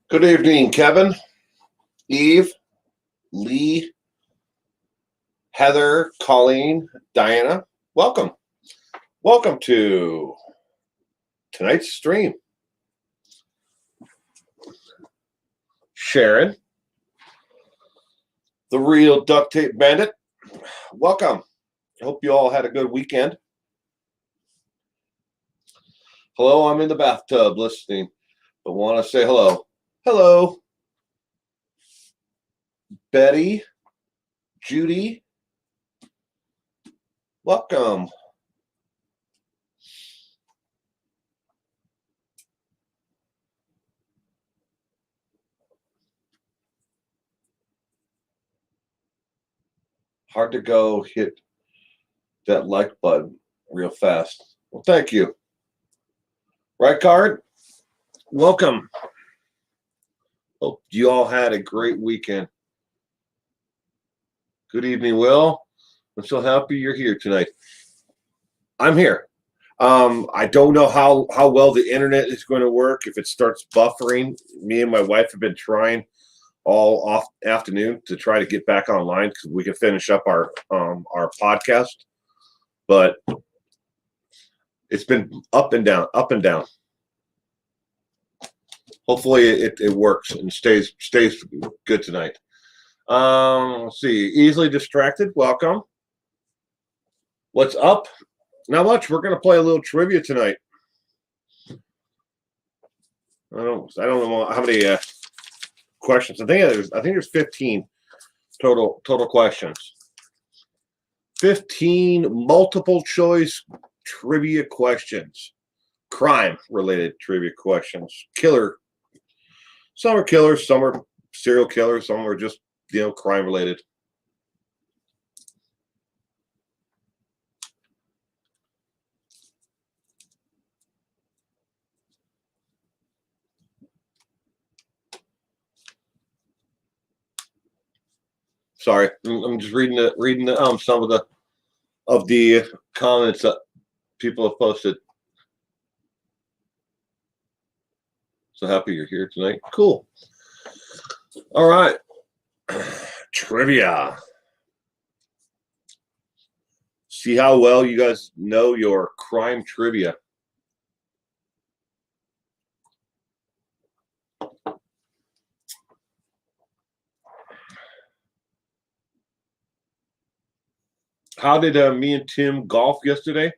Good evening, Kevin, Eve, Lee, Heather, Colleen, Diana. Welcome. Welcome to tonight's stream. Sharon, the real duct tape bandit. Welcome. I hope you all had a good weekend. Hello, I'm in the bathtub listening, but want to say hello. Hello. Betty, Judy, welcome. Hard to go hit that like button real fast. Well, thank you. Right card, welcome. Hope you all had a great weekend. Good evening, Will. I'm so happy you're here tonight. I'm here. I don't know how well the internet is going to work if it starts buffering. Me and my wife have been trying all off afternoon to try to get back online because we can finish up our podcast. But it's been up and down, up and down. Hopefully it works and stays good tonight. Let's see. Easily distracted. Welcome. What's up? Not much. We're gonna play a little trivia tonight. I don't know how many questions. I think there's 15 total questions. 15 multiple choice trivia questions. Crime related trivia questions. Killer. Some are killers, some are serial killers, some are just, crime related. Sorry, I'm just reading some of the comments that people have posted. So happy you're here tonight. Cool. All right. Trivia. See how well you guys know your crime trivia. How did me and Tim golf yesterday?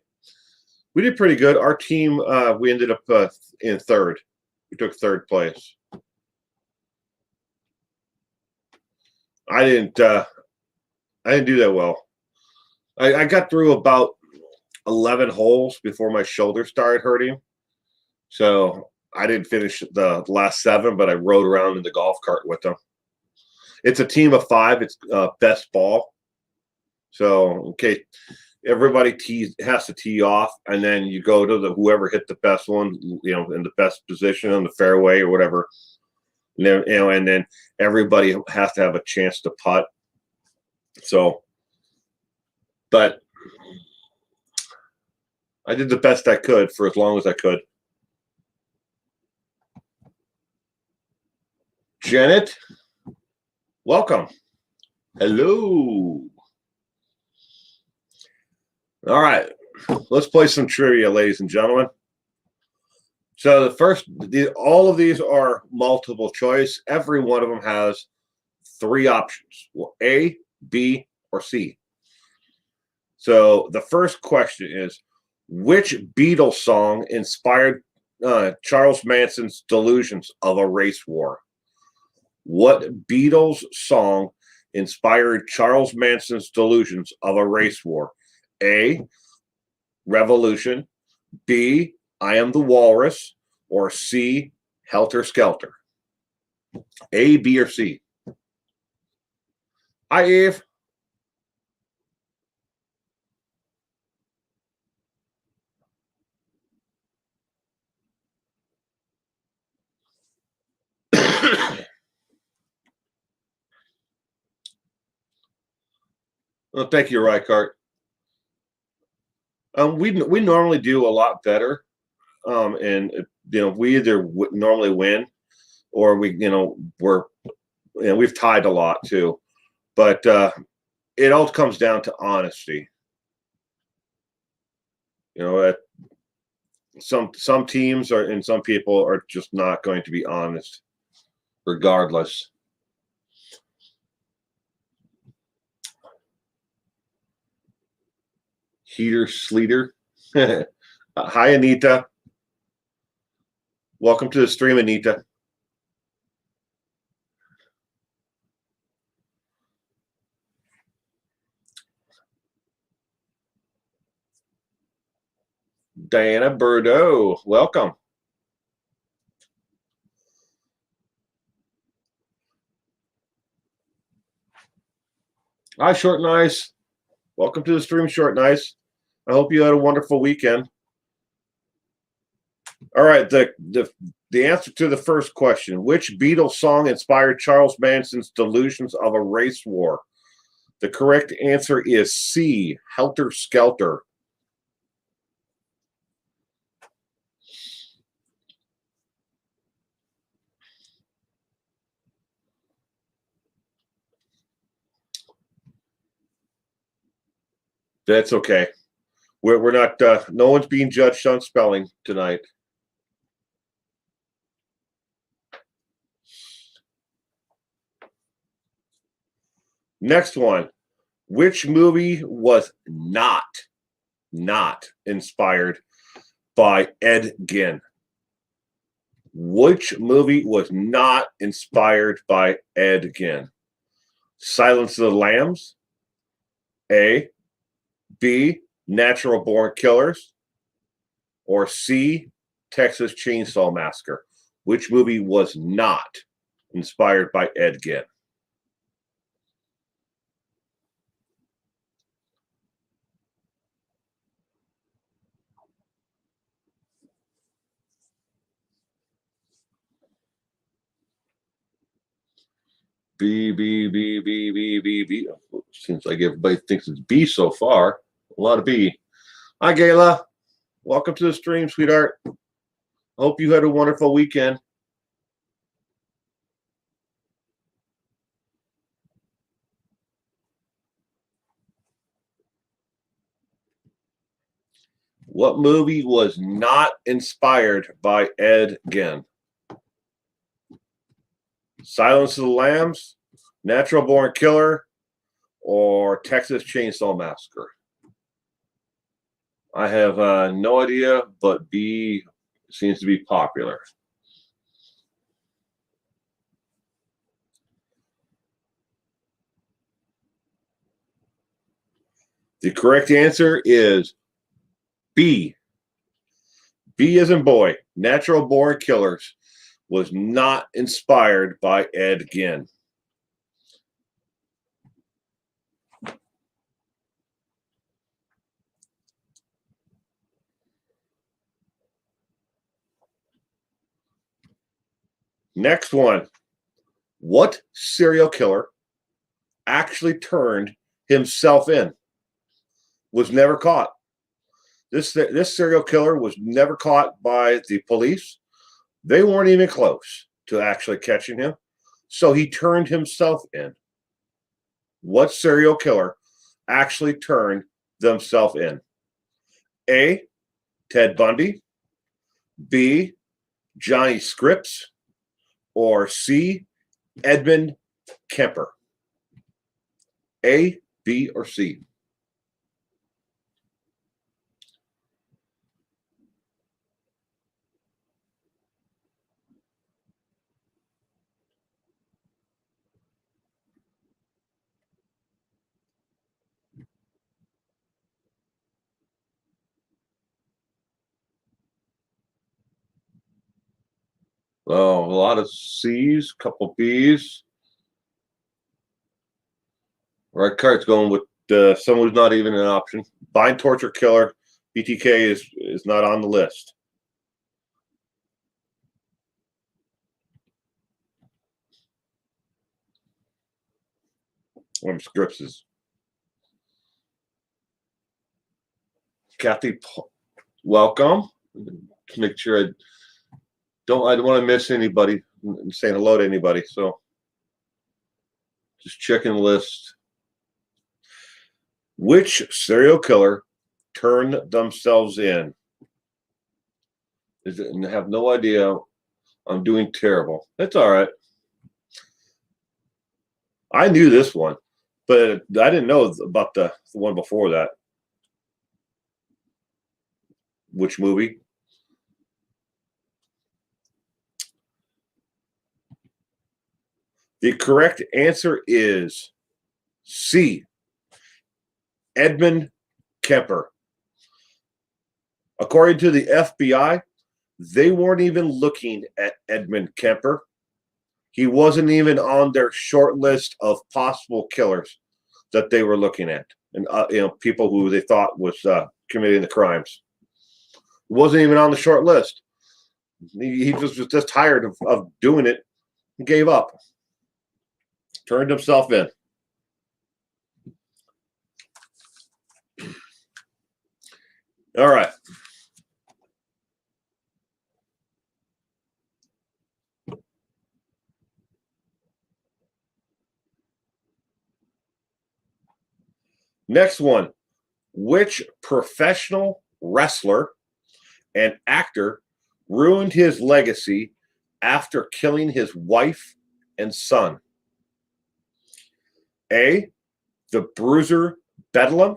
We did pretty good. Our team, we ended up in third. We took third place. I didn't do that well. I got through about 11 holes before my shoulder started hurting. So I didn't finish the last 7, but I rode around in the golf cart with them. It's a team of 5. It's best ball. So, okay, everybody has to tee off, and then you go to whoever hit the best one, in the best position on the fairway or whatever. And then everybody has to have a chance to putt. So, but I did the best I could for as long as I could. Janet, welcome. Hello. All right, let's play some trivia, ladies and gentlemen. So all of these are multiple choice. Every one of them has 3 options: A, B, or C. So the first question is, which Beatles song inspired Charles Manson's delusions of a race war? What Beatles song inspired Charles Manson's delusions of a race war? A, Revolution, B, I Am the Walrus, or C, Helter Skelter? A, B, or C? Hi, Eve. Well, thank you, Rykart. We normally do a lot better, and we either normally win or we've tied a lot too. But it all comes down to honesty. Some teams and some people are just not going to be honest, regardless. Heater Sleeter. Hi, Anita. Welcome to the stream, Anita. Diana Bordeaux, welcome. Hi, Short and Ice. Welcome to the stream, Short and Ice. I hope you had a wonderful weekend. All right, the answer to the first question: which Beatles song inspired Charles Manson's delusions of a race war? The correct answer is C, Helter Skelter. That's okay. We're not. No one's being judged on spelling tonight. Next one. Which movie was not inspired by Ed Gein? Which movie was not inspired by Ed Gein? Silence of the Lambs, A, B, Natural Born Killers, or C, Texas Chainsaw Massacre? Which movie was not inspired by Ed Gein? B. Seems like everybody thinks it's B so far. A lot of B. Hi, Gayla. Welcome to the stream, sweetheart. Hope you had a wonderful weekend. What movie was not inspired by Ed Gein? Silence of the Lambs, Natural Born Killer, or Texas Chainsaw Massacre? I have no idea, but B seems to be popular. The correct answer is B. B as in boy. Natural Born Killers was not inspired by Ed Gein. Next one. What serial killer actually turned himself in? Was never caught. This serial killer was never caught by the police. They weren't even close to actually catching him. So he turned himself in. What serial killer actually turned themselves in? A, Ted Bundy, B, Johnny Scripps, or C, Edmund Kemper? A, B, or C? Oh, a lot of C's, couple B's. Right card's going with someone who's not even an option. Bind, torture, killer. BTK is not on the list. One of Scripps is Kathy. Welcome. To make sure I don't want to miss anybody. saying hello to anybody. So just checking the list. Which serial killer turned themselves in? And have no idea. I'm doing terrible. That's all right. I knew this one, but I didn't know about the one before that. Which movie? The correct answer is C. Edmund Kemper. According to the FBI, they weren't even looking at Edmund Kemper. He wasn't even on their short list of possible killers that they were looking at, and people who they thought was committing the crimes. He wasn't even on the short list. He was just tired of doing it. He gave up. Turned himself in. All right. Next one. Which professional wrestler and actor ruined his legacy after killing his wife and son? A. The Bruiser Bedlam.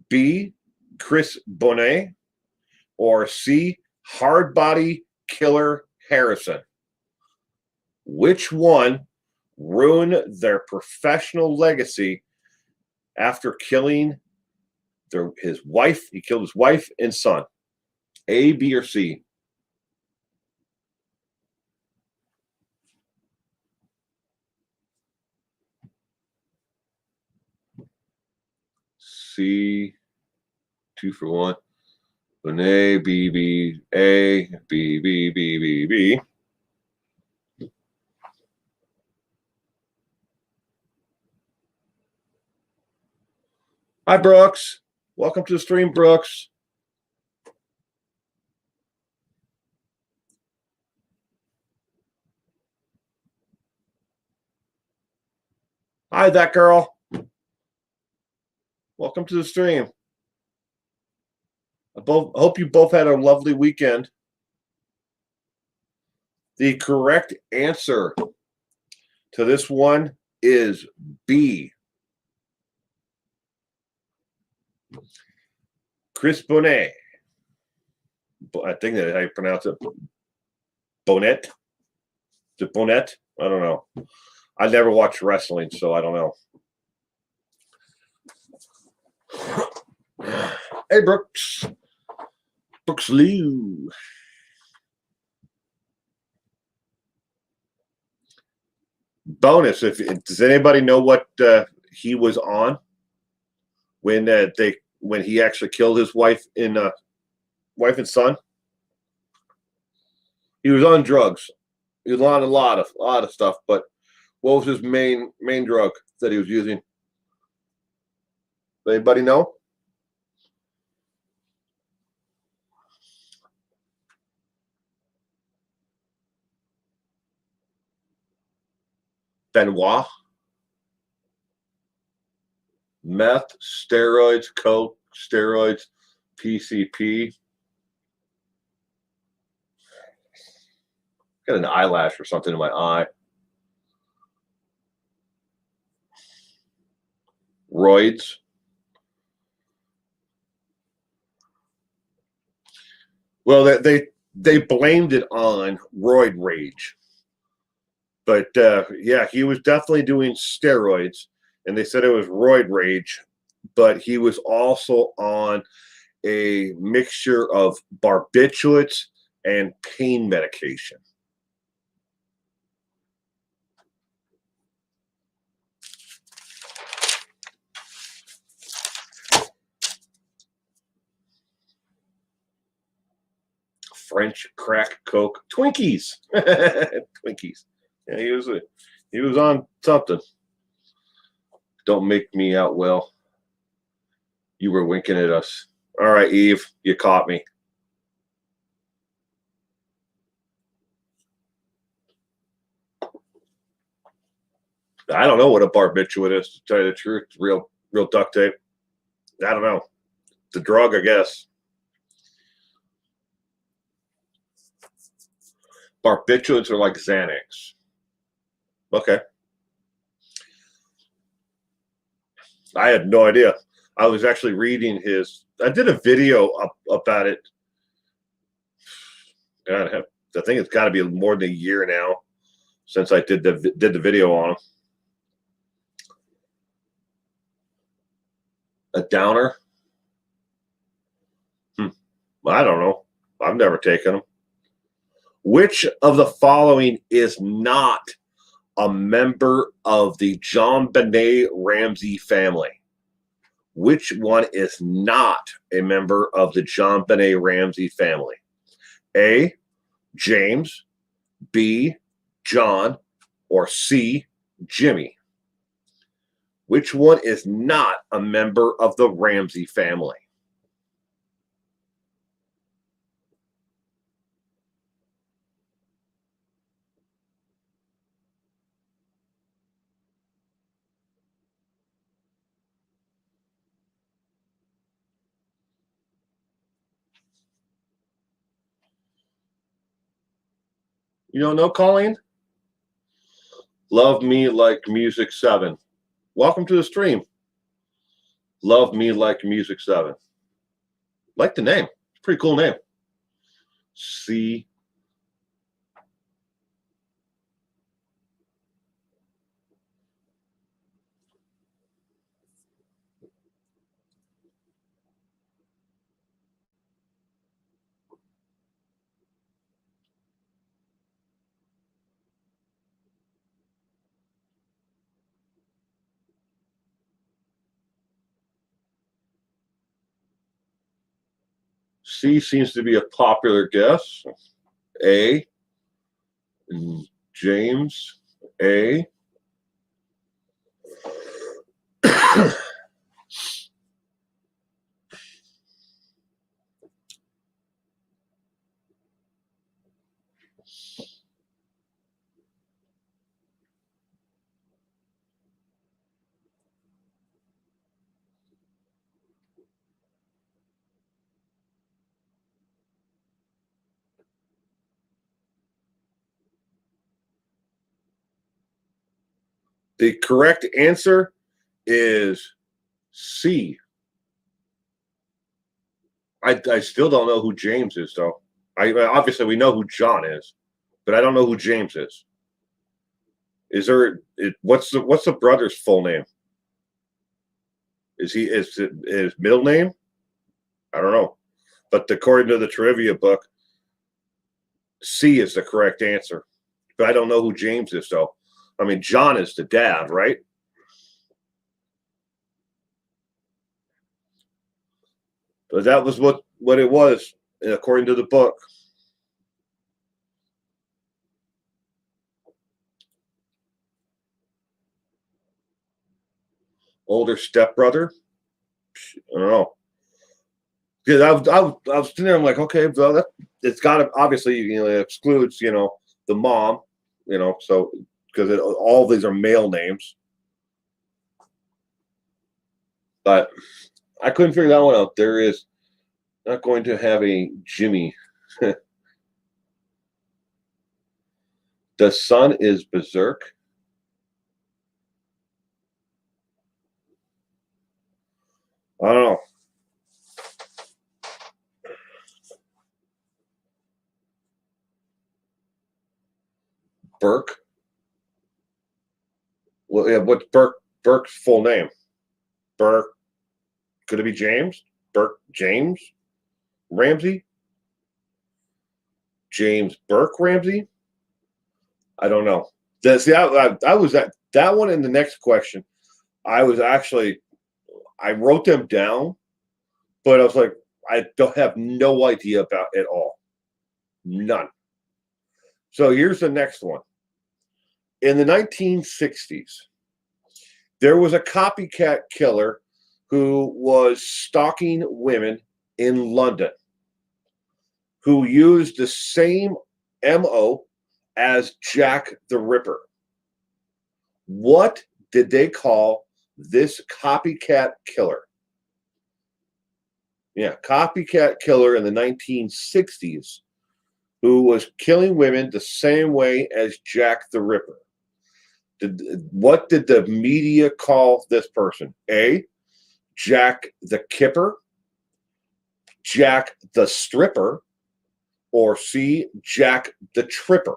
B. Chris Bonet. Or C. Hardbody Killer Harrison. Which one ruined their professional legacy after killing his wife? He killed his wife and son. A, B, or C? C, 2 for 1. An A, B, B, A, B, B, B, B, B. Hi, Brooks. Welcome to the stream, Brooks. Hi, that girl. Welcome to the stream. I hope you both had a lovely weekend. The correct answer to this one is B. Chris Bonet. I think that's how you pronounce it. Bonet? Is it Bonet? I don't know. I never watched wrestling, so I don't know. Hey, Brooks. Brooks Liu. Bonus. Does anybody know what he was on when he actually killed his wife and son? He was on drugs. He was on a lot of stuff. But what was his main drug that he was using? Anybody know? Benoit? Meth, steroids, coke, steroids, PCP. Got an eyelash or something in my eye. Roids. Well, they blamed it on roid rage. But yeah, he was definitely doing steroids, and they said it was roid rage, but he was also on a mixture of barbiturates and pain medication. French crack coke, Twinkies. Twinkies. Yeah, he was on something. Don't make me out well. You were winking at us. All right, Eve, you caught me. I don't know what a barbiturate is, to tell you the truth. Real duct tape. I don't know. It's a drug, I guess. Barbiturates are like Xanax. Okay. I had no idea. I was actually reading I did a video about it. I think it's got to be more than a year now since I did the video on him. A downer? I don't know. I've never taken them. Which of the following is not a member of the JonBenet Ramsey family? Which one is not a member of the JonBenet Ramsey family? A, James, B, John, or C, Jimmy? Which one is not a member of the Ramsey family? You don't know, Colleen? Love Me Like Music 7. Welcome to the stream. Love Me Like Music 7. Like the name. It's a pretty cool name. C. C seems to be a popular guess. A. James. A. The correct answer is C. I still don't know who James is, though. Obviously we know who John is, but I don't know who James is. Is there? What's the brother's full name? Is it his middle name? I don't know, but according to the trivia book, C is the correct answer. But I don't know who James is, though. I mean, John is the dad, right? But that was what it was, according to the book. Older stepbrother? I don't know. Yeah, I was sitting there. I'm like, okay, well, it's got to obviously, it excludes, the mom, so because all of these are male names. But I couldn't figure that one out. There is not going to have a Jimmy. The son is Berserk. I don't know. Burke. Well, yeah. What's Burke's full name? Burke. Could it be James? Burke James Ramsey. James Burke Ramsey. I don't know. I was at that one. In the next question, I wrote them down, but I was like, I don't have no idea about it all. None. So here's the next one. In the 1960s, there was a copycat killer who was stalking women in London who used the same MO as Jack the Ripper. What did they call this copycat killer? Yeah, copycat killer in the 1960s who was killing women the same way as Jack the Ripper. What did the media call this person? A, Jack the Kipper, Jack the Stripper, or C, Jack the Tripper?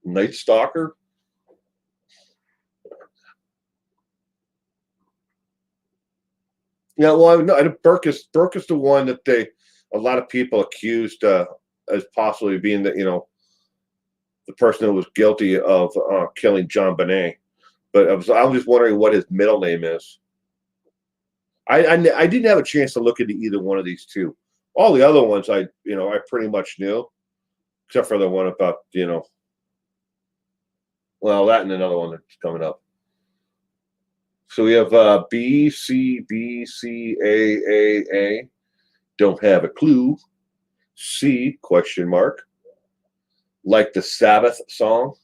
Night Stalker? Yeah, well, no, Burke is the one that a lot of people accused as possibly being the person who was guilty of killing John Bonet. But I was just wondering what his middle name is. I didn't have a chance to look into either one of these two. All the other ones I pretty much knew, except for the one about well, that and another one that's coming up. So we have B C B C A. Don't have a clue. C question mark. Like the Sabbath song.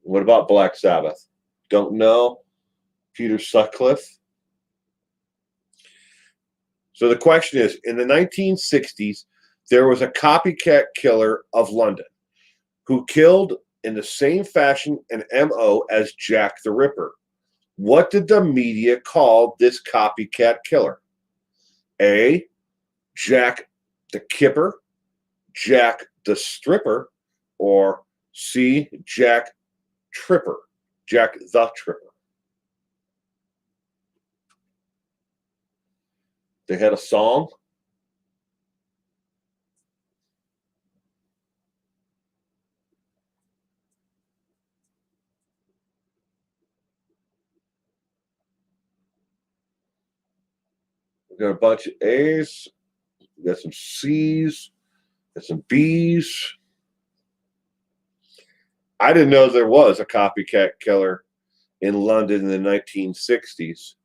What about Black Sabbath? Don't know. Peter Sutcliffe. So the question is, in the 1960s, there was a copycat killer of London who killed in the same fashion and MO as Jack the Ripper. What did the media call this copycat killer? A, Jack the Kipper, Jack the Stripper, or C, Jack Tripper, Jack the Tripper? They had a song. We got a bunch of A's. We got some C's. Got some B's. I didn't know there was a copycat killer in London in the 1960s.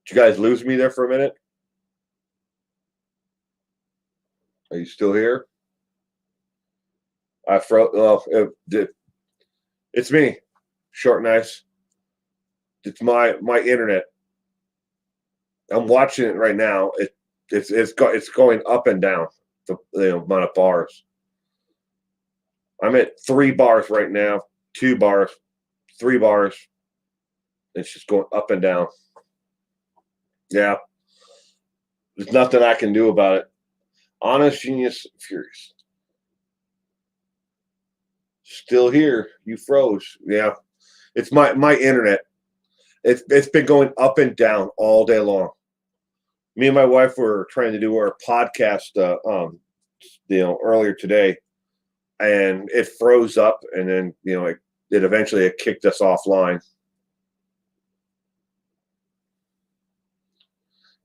Did you guys lose me there for a minute? Are you still here? I froze. Oh, it's me, short and nice. It's my internet. I'm watching it right now. It's going up and down the amount of bars. I'm at 3 bars right now, 2 bars, 3 bars. It's just going up and down. Yeah, there's nothing I can do about it. Honest Genius Furious. Still here. You froze. Yeah. It's my internet. It's been going up and down all day long. Me and my wife were trying to do our podcast earlier today, and it froze up, and then it eventually kicked us offline.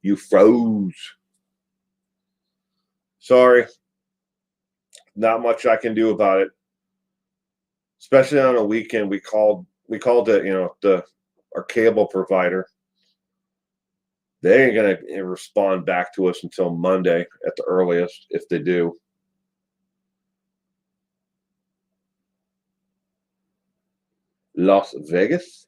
You froze. Sorry. Not much I can do about it. Especially on a weekend, we called our cable provider. They ain't gonna respond back to us until Monday at the earliest, if they do. Las Vegas.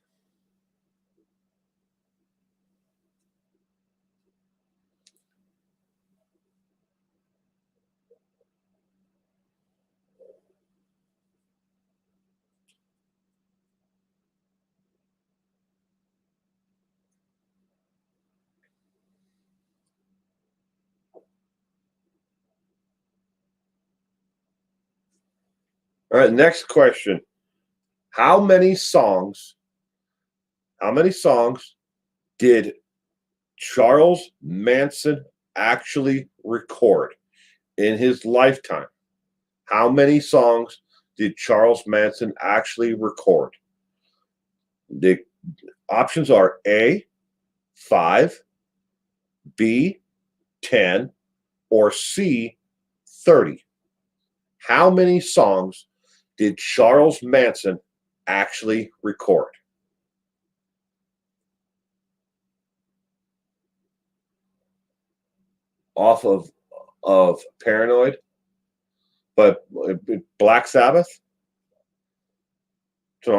All right, next question. How many songs How many songs did Charles Manson actually record in his lifetime? How many songs did Charles Manson actually record? The options are A, 5, B, 10, or C, 30. How many songs did Charles Manson actually record? Off of Paranoid, but Black Sabbath. It's an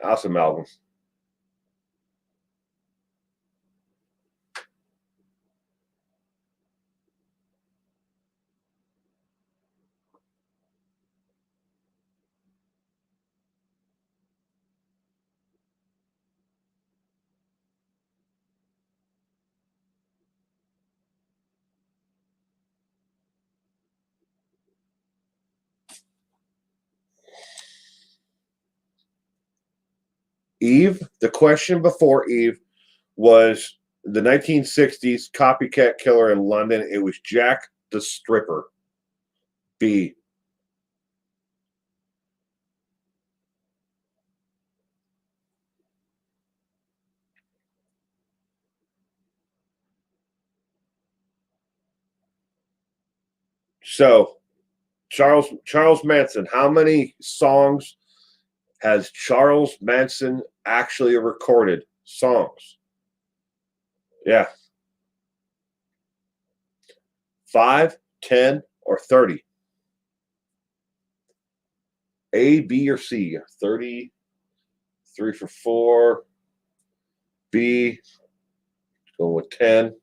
awesome album. Eve, the question before Eve was the 1960s copycat killer in London. It was Jack the Stripper. B. So Charles Manson, how many songs has Charles Manson actually recorded? Songs. Yeah. 5, 10, or 30. A, B, or C. 30, 3 for 4. B, go with 10.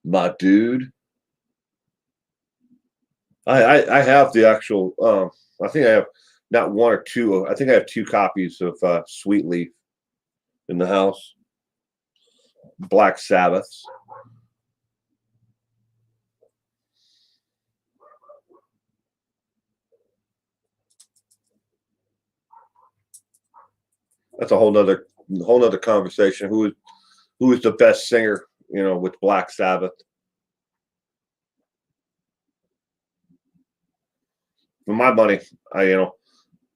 My dude. I have the actual I think I have not one or two. I think I have 2 copies of Sweet Leaf in the house. Black Sabbaths. That's a whole nother conversation. Who is the best singer, with Black Sabbath? For my money,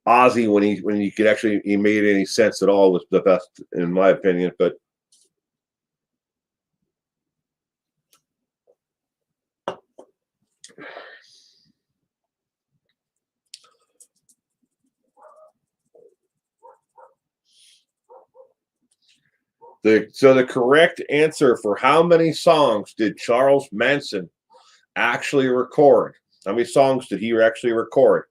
Ozzy, when he could actually he made any sense at all, was the best in my opinion. But the correct answer for how many songs did Charles Manson actually record? How many songs did he actually record?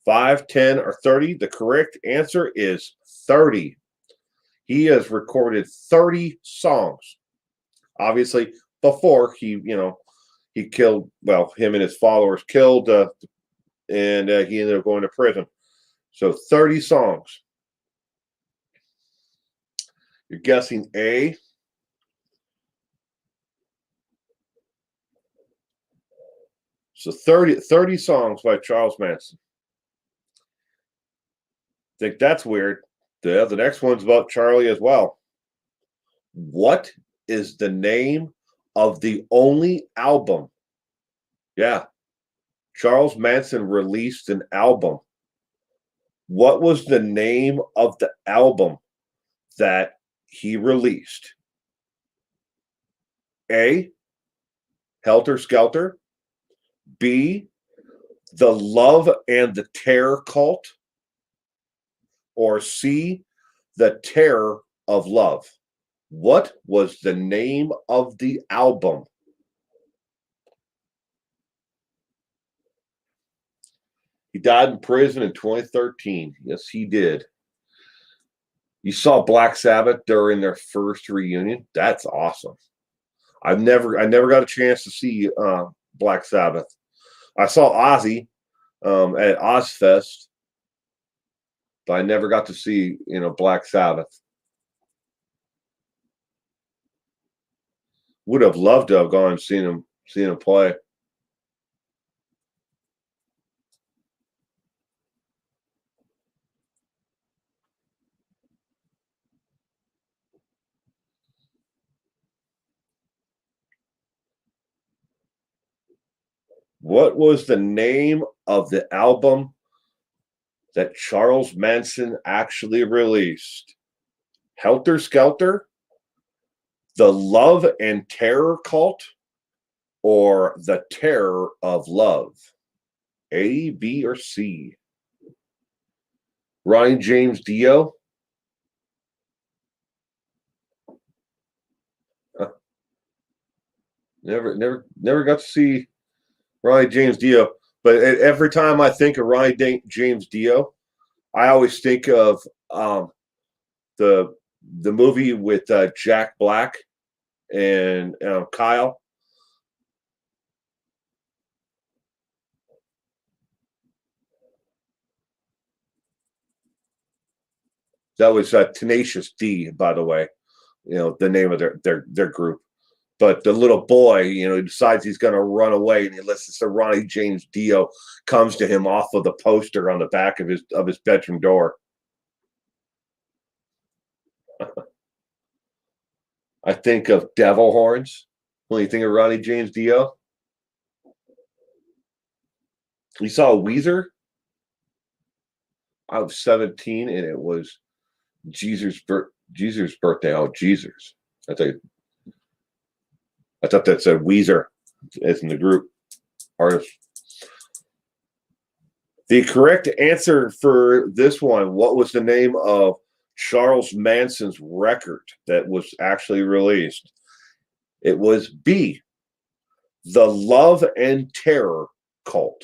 5, 10, or 30? The correct answer is 30. He has recorded 30 songs. Obviously, before he killed, well, him and his followers killed, and he ended up going to prison. So 30 songs. You're guessing A. So 30 songs by Charles Manson. Think that's weird. The next one's about Charlie as well. What is the name of the only album? Yeah. Charles Manson released an album. What was the name of the album that he released? A, Helter Skelter. B, The Love and the Terror Cult. Or C, The Terror of Love. What was the name of the album? He died in prison in 2013. Yes, he did. You saw Black Sabbath during their first reunion. That's awesome. I never got a chance to see Black Sabbath. I saw Ozzy at Ozfest, but I never got to see Black Sabbath. Would have loved to have gone and seen him play. What was the name of the album that Charles Manson actually released? Helter Skelter, The Love and Terror Cult, or The Terror of Love? A, B, or C? Ronnie James Dio. Never got to see Ronnie James Dio. But every time I think of Ronnie James Dio, I always think of the movie with Jack Black and Kyle. That was Tenacious D, by the way. The name of their group. But the little boy, he decides he's going to run away, and he listens to Ronnie James Dio comes to him off of the poster on the back of his bedroom door. I think of devil horns when you think of Ronnie James Dio. You saw Weezer? I was 17, and it was Jesus' birthday. Oh, Jesus! I thought that said Weezer as in the group artist. The correct answer for this one, what was the name of Charles Manson's record that was actually released? It was B, The Love and Terror Cult.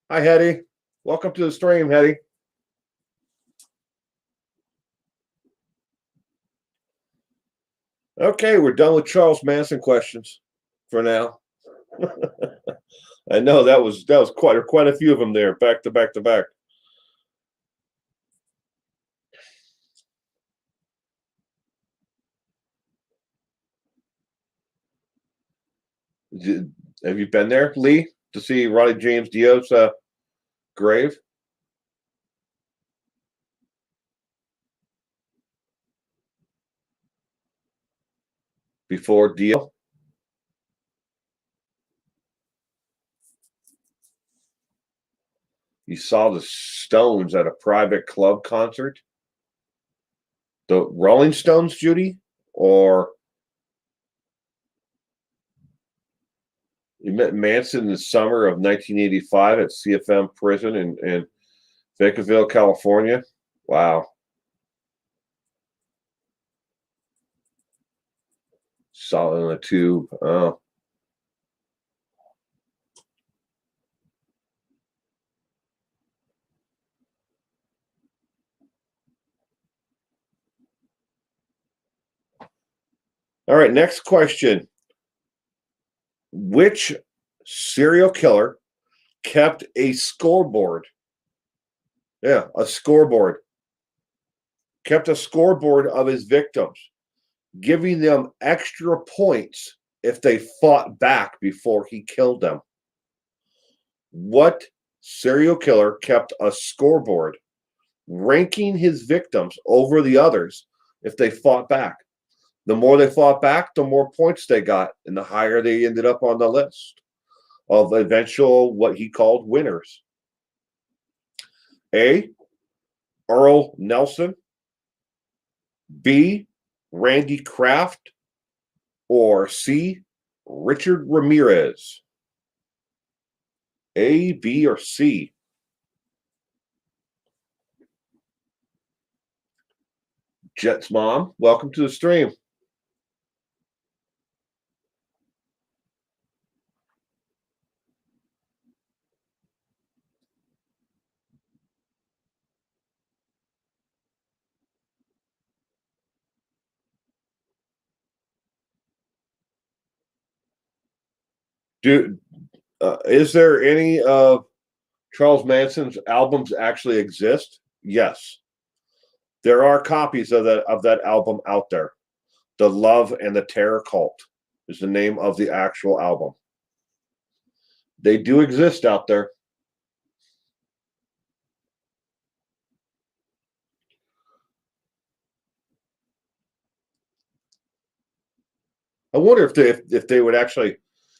Hi, Hetty. Welcome to the stream, Hetty. Okay, we're done with Charles Manson questions for now. I know that was quite a few of them there, back to back to back. Have you been there, Lee, to see Ronnie James Dio's grave? Before Dio? You saw the Stones at a private club concert? The Rolling Stones, Judy? Or you met Manson in the summer of 1985 at CFM prison in Bakersville, California? Wow. Saw it on the tube. Oh. All right, next question. Which serial killer kept a scoreboard? Yeah, a scoreboard. Kept a scoreboard of his victims, giving them extra points if they fought back before he killed them. What serial killer kept a scoreboard, ranking his victims over the others if they fought back? The more they fought back, the more points they got, and the higher they ended up on the list of eventual, what he called, winners. A, Earl Nelson. B, Randy Kraft. Or C, Richard Ramirez. A, B, or C? Jet's mom, welcome to the stream. Is there any of Charles Manson's albums actually exist? Yes. There are copies of that album out there. The Love and the Terror Cult is the name of the actual album. They do exist out there. I wonder if they would actually,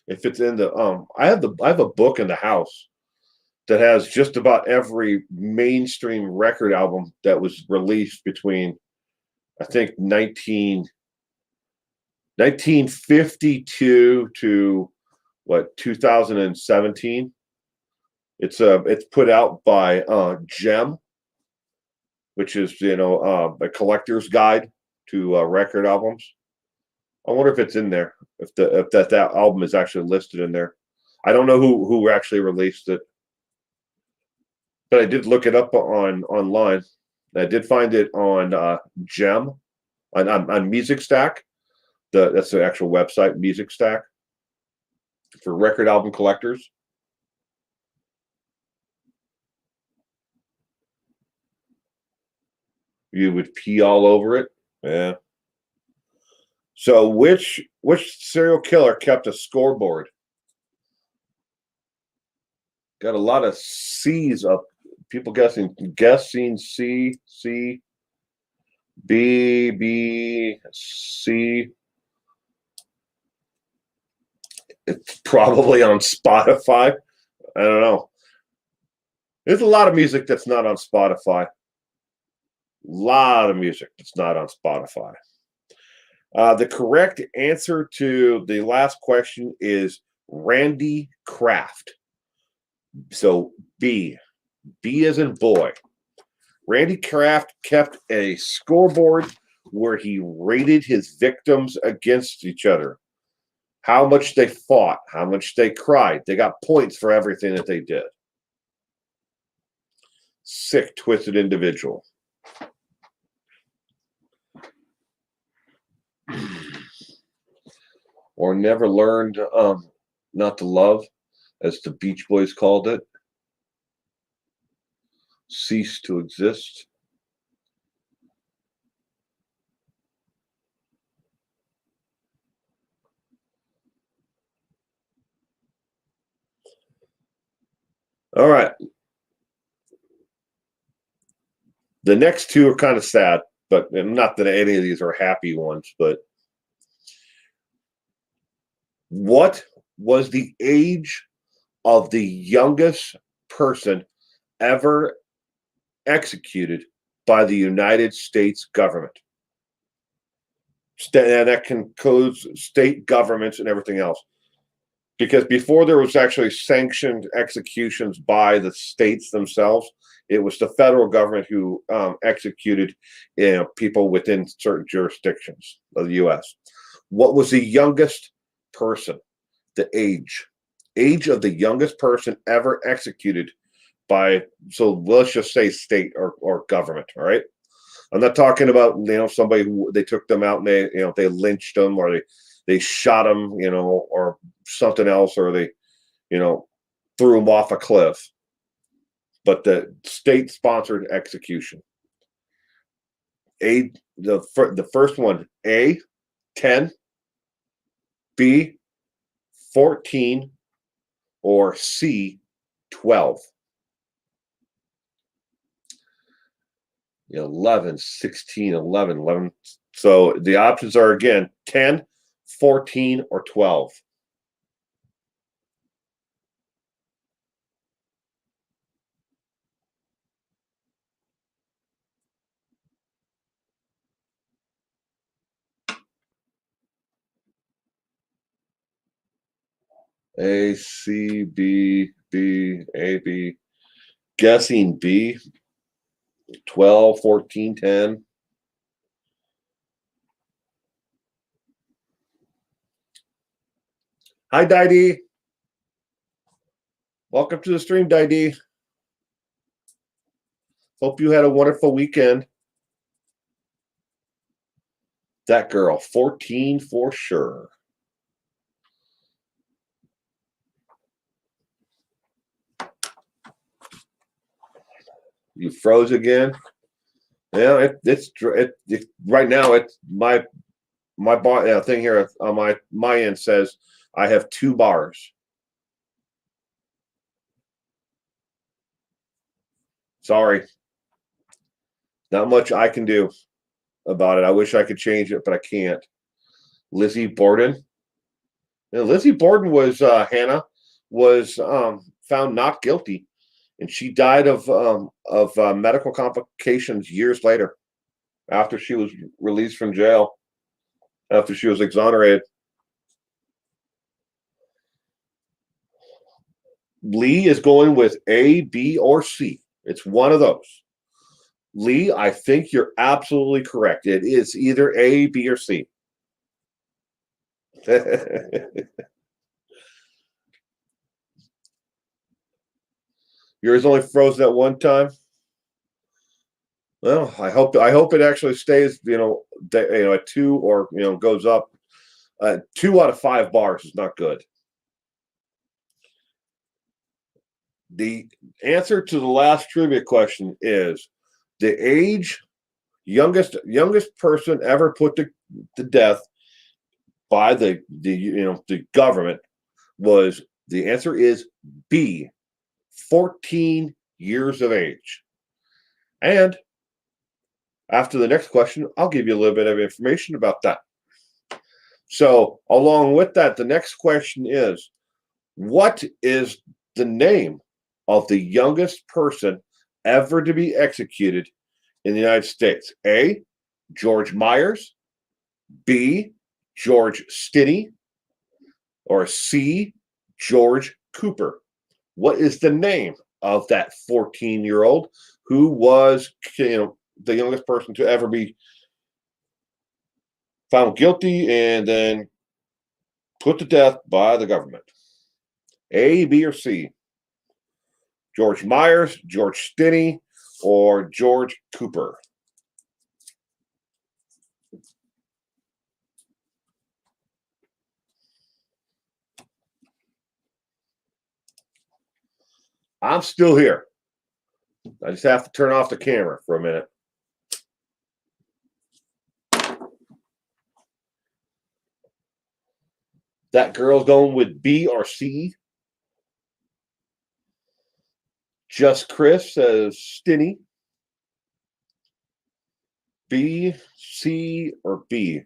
if it's in the I have a book in the house that has just about every mainstream record album that was released between, I think, 1952 to what, 2017. It's put out by Gem, which is a collector's guide to record albums. I wonder if it's in there, if that album is actually listed in there. I don't know who actually released it, but I did look it up online. I did find it on Gem, on Music Stack. That's the actual website, Music Stack, for record album collectors. You would pee all over it. Yeah. So which serial killer kept a scoreboard? Got a lot of C's up. People guessing C, B, C. It's probably on Spotify. I don't know. There's a lot of music that's not on Spotify. A lot of music that's not on Spotify. The correct answer to the last question is Randy Kraft. So B as in boy. Randy Kraft kept a scoreboard where he rated his victims against each other. How much they fought, how much they cried. They got points for everything that they did. Sick, twisted individual. Or never learned not to love, as the Beach Boys called it. Cease to exist. All right. The next two are kind of sad, but not that any of these are happy ones, but what was the age of the youngest person ever executed by the United States government? And that includes state governments and everything else. Because before there was actually sanctioned executions by the states themselves, it was the federal government who executed people within certain jurisdictions of the U.S. What was the youngest person, the age of the youngest person ever executed by, so let's just say state or government, all right? I'm not talking about somebody who they took them out and they lynched them, or they shot them, or something else, or they threw them off a cliff. But the state sponsored execution. The first one, A, 10, B, 14, or C, 12. 11, 16, 11, 11. So the options are, again, 10, 14, or 12. A, C, B, B, A, B. Guessing B. 12, 14, 10. Hi, Didi. Welcome to the stream, Didi. Hope you had a wonderful weekend. That girl, 14 for sure. You froze again? Yeah, right now. It's my bar thing here on my end says I have 2 bars. Sorry, not much I can do about it. I wish I could change it, but I can't. Lizzie Borden. Yeah, Lizzie Borden was Hannah was found not guilty, and she died of medical complications years later after she was released from jail after she was exonerated. Lee is going with A, B, or C. It's one of those. Lee, I think you're absolutely correct. It is either A, B, or C. Yours only frozen at one time. Well, I hope it actually stays, at 2 or goes up. 2 out of 5 bars is not good. The answer to the last trivia question is the age youngest person ever put to death by the government was the answer is B, 14 years of age. And after the next question, I'll give you a little bit of information about that. So, along with that, the next question is what is the name of the youngest person ever to be executed in the United States? A, George Myers, B, George Stinney, or C, George Cooper. What is the name of that 14-year-old who was the youngest person to ever be found guilty and then put to death by the government? A, B, or C? George Myers, George Stinney, or George Cooper? I'm still here. I just have to turn off the camera for a minute. That girl's going with B or C. Just Chris says Stinney. B, C, or B?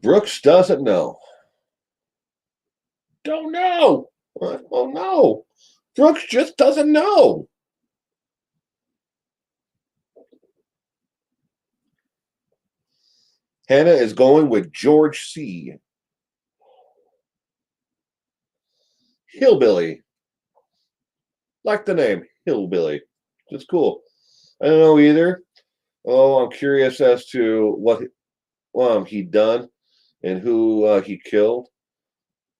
Brooks doesn't know. Don't know. Well, no. Brooks just doesn't know. Hannah is going with George C. Hillbilly. Like the name, Hillbilly. It's cool. I don't know either. Oh, I'm curious as to what he done and who he killed.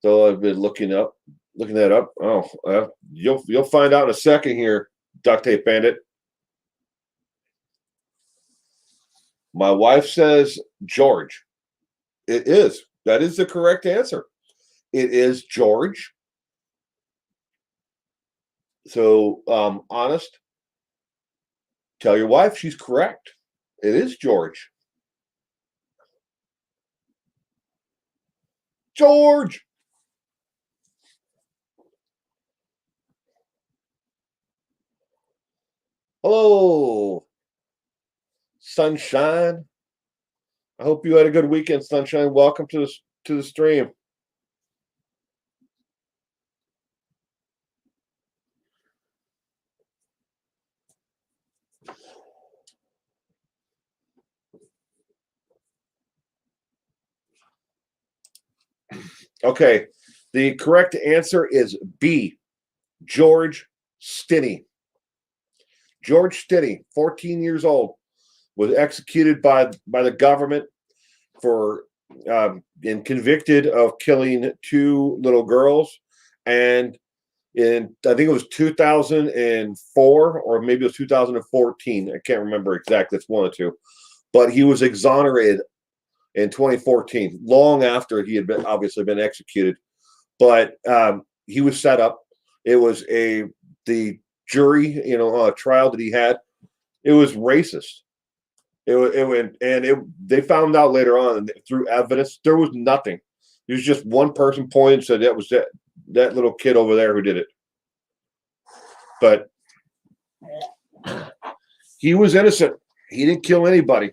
So I've been looking that up. Oh, you'll find out in a second here, Duct Tape Bandit. My wife says George. It is. That is the correct answer. It is George. So, honest, tell your wife she's correct. It is George. George. Hello, Sunshine. I hope you had a good weekend, Sunshine. Welcome to the stream. Okay, the correct answer is B, George Stinney. George Stinney, 14 years old, was executed by the government for and convicted of killing 2 little girls, and I think it was 2004 or maybe it was 2014. I can't remember exactly. It's one or two, but he was exonerated in 2014, long after he had been obviously been executed. But he was set up. It was the jury, trial that he had. It was racist. They found out later on through evidence there was nothing. There was just one person pointed and said that was that little kid over there who did it. But he was innocent. He didn't kill anybody.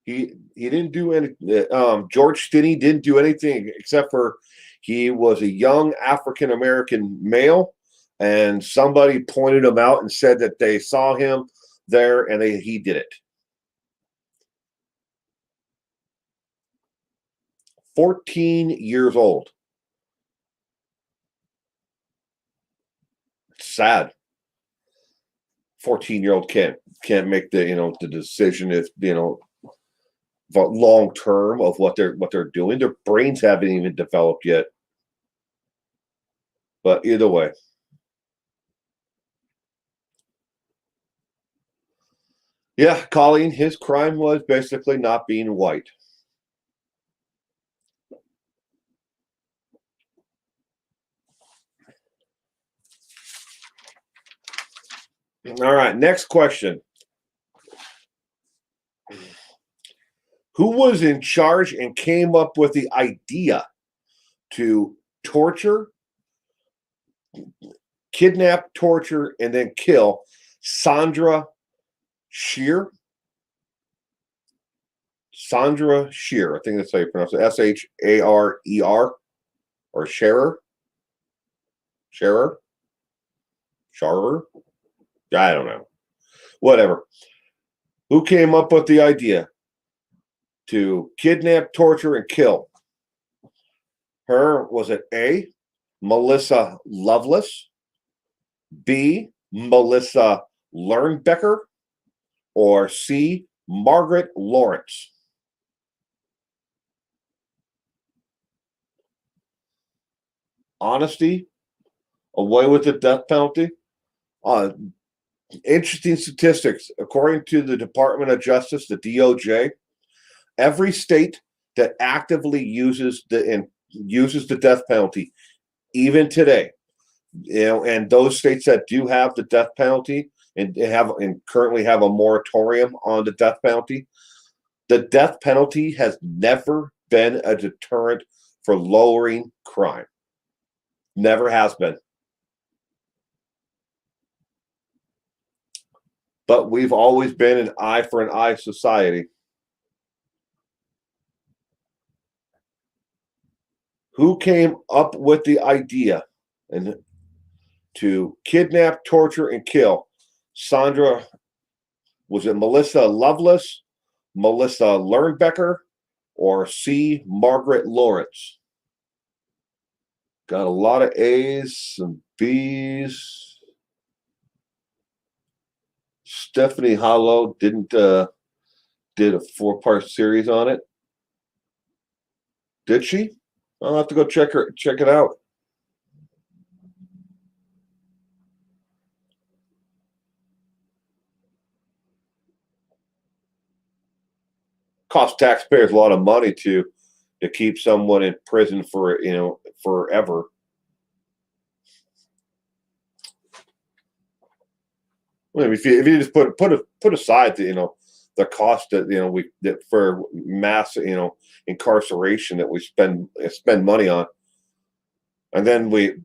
He didn't do any. George Stinney didn't do anything except for he was a young African American male, and somebody pointed him out and said that they saw him there, and he did it. 14 years old. It's sad. 14-year-old can't make the the decision if long term of what they're doing. Their brains haven't even developed yet. But either way. Yeah, Colleen, his crime was basically not being white. All right, next question. Who was in charge and came up with the idea to torture, kidnap, torture, and then kill Sandra Scheer? Sandra Scheer, I think that's how you pronounce it. Sharer or Scherer? Scherer? Scherer? I don't know. Whatever. Who came up with the idea to kidnap, torture, and kill? Was it A, Melissa Lovelace, B, Melissa Lernbecker, or C, Margaret Lawrence? Honesty, away with the death penalty. Interesting statistics. According to the Department of Justice, the DOJ, every state that actively uses the death penalty, even today, and those states that do have the death penalty and currently have a moratorium on the death penalty, the death penalty has never been a deterrent for lowering crime. Never has been. But we've always been an eye for an eye society. Who came up with the idea to kidnap, torture, and kill Sandra? Was it Melissa Lovelace, Melissa Lernbecker, or C, Margaret Lawrence? Got a lot of A's, some B's. Stephanie Hollow did a 4-part series on it. Did she? I'll have to go check it out. Cost taxpayers a lot of money to keep someone in prison for forever. Well, if you just put aside the cost that for mass incarceration that we spend money on, and then we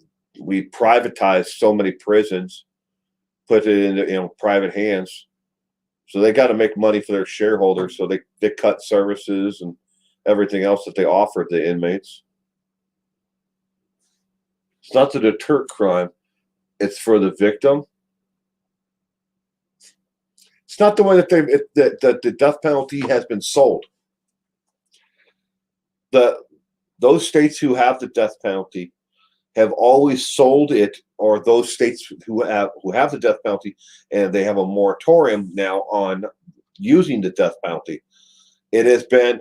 privatize so many prisons, put it into private hands, so they got to make money for their shareholders, so they cut services and everything else that they offer the inmates. It's not to deter crime; it's for the victim. It's not the way that that the death penalty has been sold. Those states who have the death penalty have always sold it or those states who have the death penalty, and they have a moratorium now on using the death penalty. It has been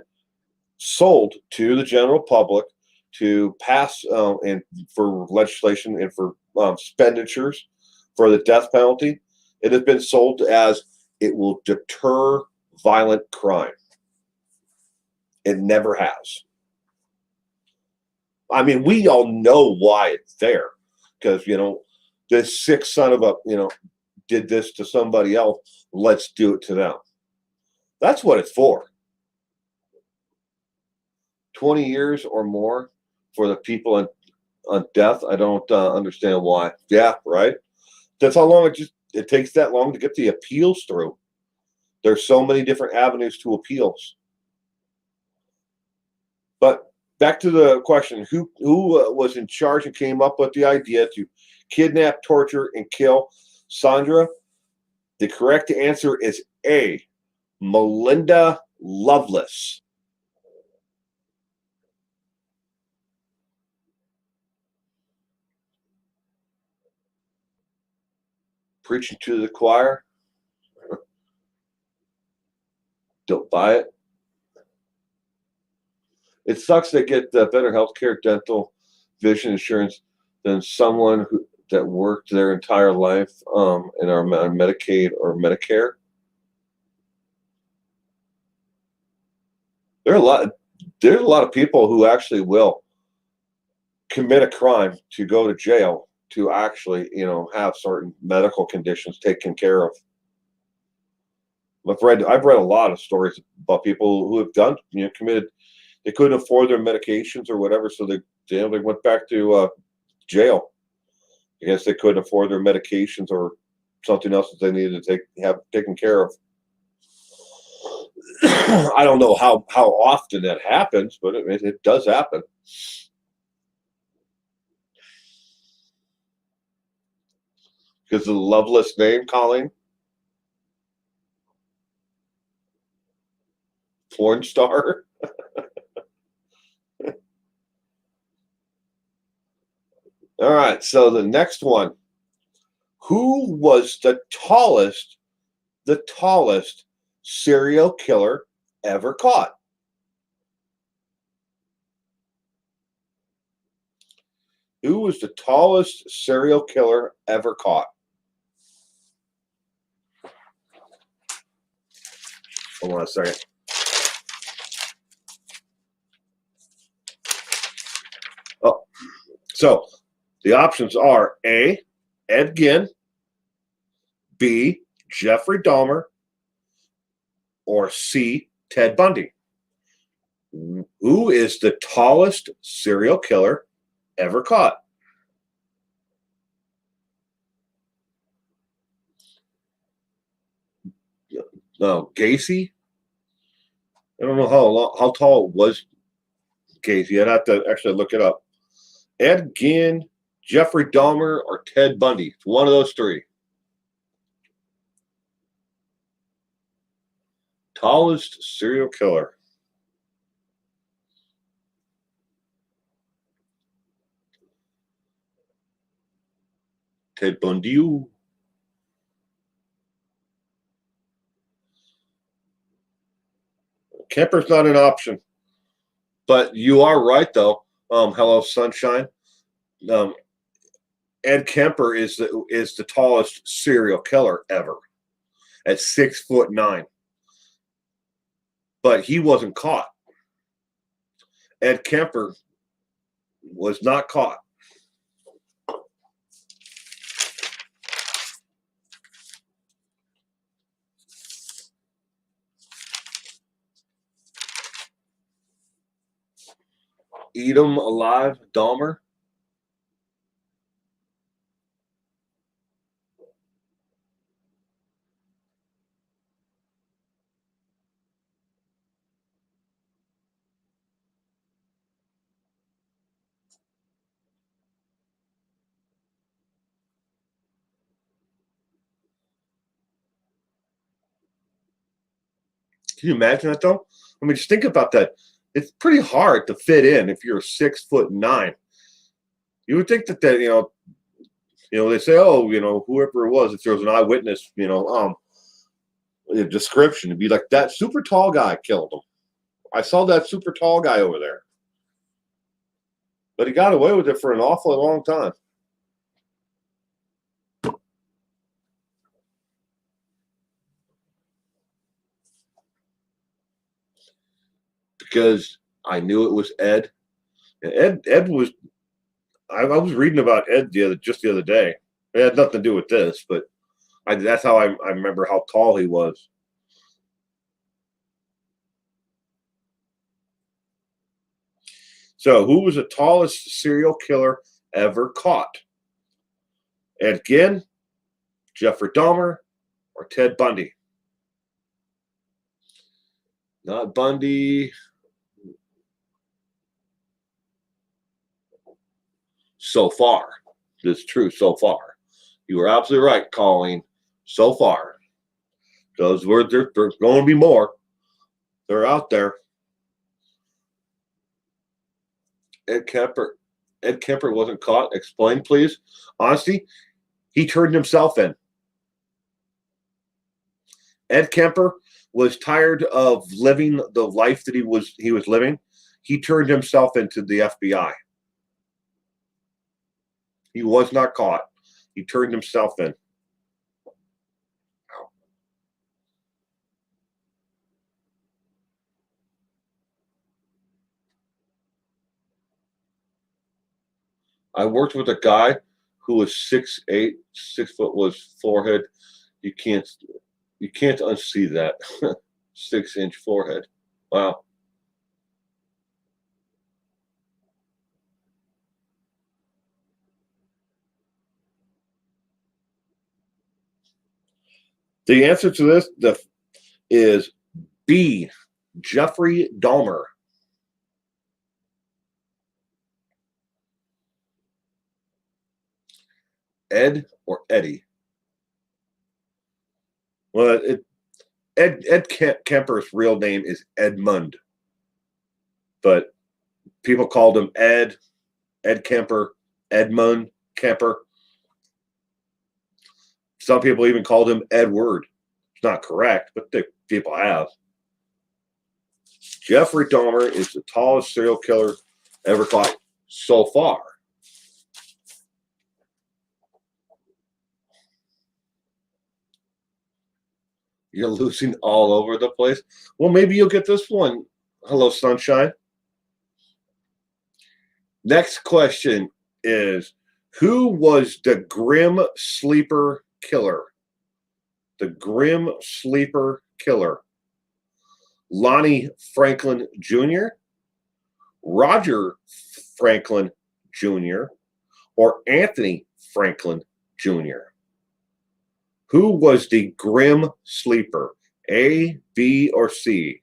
sold to the general public to pass and for legislation and for expenditures for the death penalty. It has been sold as it will deter violent crime. It never has. I mean, we all know why it's there, because this sick son of a did this to somebody else. Let's do it to them. That's what it's for. 20 years or more for the people on death. I don't understand why. Yeah, right. That's how long it takes that long to get the appeals through. There's so many different avenues to appeals. But back to the question: who was in charge and came up with the idea to kidnap, torture, and kill Sandra? The correct answer is A. Melinda Loveless. Preaching to the choir. Don't buy it. It sucks they get better health care, dental, vision insurance than someone that worked their entire life and are on Medicaid or Medicare. There's a lot of people who actually will commit a crime to go to jail to actually, have certain medical conditions taken care of. I've read a lot of stories about people who have committed. They couldn't afford their medications or whatever, so they went back to jail. I guess they couldn't afford their medications or something else that they needed to have taken care of. I don't know how often that happens, but it does happen. Because of the Loveless name calling. Porn star. All right, so the next one. Who was the tallest serial killer ever caught? Who was the tallest serial killer ever caught? Hold on a second. Oh, so the options are A, Ed Gein, B, Jeffrey Dahmer, or C, Ted Bundy. Who is the tallest serial killer ever caught? No, Gacy. I don't know how tall was Gacy. I'd have to actually look it up. Ed Gein, Jeffrey Dahmer, or Ted Bundy. It's one of those three. Tallest serial killer. Ted Bundy. Kemper's not an option. But you are right, though. Hello, sunshine. Ed Kemper is the tallest serial killer ever at 6'9". But he wasn't caught. Ed Kemper was not caught. Eat 'em alive, Dahmer. Can you imagine that, though? I mean, just think about that. It's pretty hard to fit in if you're 6'9". You would think that They say, oh, whoever it was, if there was an eyewitness, description, it'd be like that super tall guy killed him. I saw that super tall guy over there. But he got away with it for an awfully long time. Because I knew it was Ed. And Ed was, I was reading about Ed just the other day. It had nothing to do with this, but that's how I remember how tall he was. So, who was the tallest serial killer ever caught? Ed Gein, Jeffrey Dahmer, or Ted Bundy? Not Bundy. So far. It's true so far. You were absolutely right, Colleen. So far. Because there's going to be more. They're out there. Ed Kemper wasn't caught. Explain, please. Honestly, he turned himself in. Ed Kemper was tired of living the life that he was living. He turned himself into the FBI. He was not caught. He turned himself in. I worked with a guy who was 6'8", 6 foot was forehead. You can't unsee that. 6-inch forehead. Wow. The answer to this is B, Jeffrey Dahmer. Ed or Eddie? Well, Ed Kemper's real name is Edmund, but people called him Ed Kemper, Edmund Kemper. Some people even called him Edward. It's not correct, but people have. Jeffrey Dahmer is the tallest serial killer ever caught so far. You're losing all over the place. Well, maybe you'll get this one. Hello, sunshine. Next question is, who was the Grim Sleeper Killer? The Grim Sleeper Killer. Lonnie Franklin Jr., Roger Franklin Jr., or Anthony Franklin Jr.? Who was the Grim Sleeper? A, B, or C?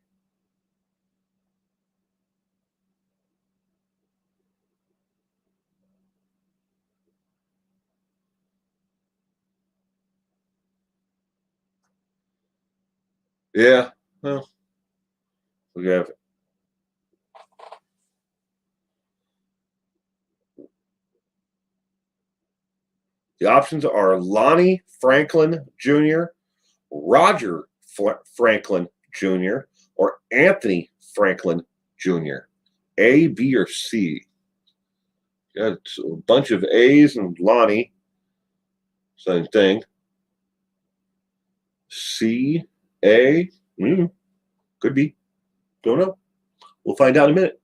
Yeah, well, we have the options are Lonnie Franklin Jr., Roger Franklin Jr., or Anthony Franklin Jr. A, B, or C? Got a bunch of A's and Lonnie. Same thing. C, A, could be. Don't know. We'll find out in a minute.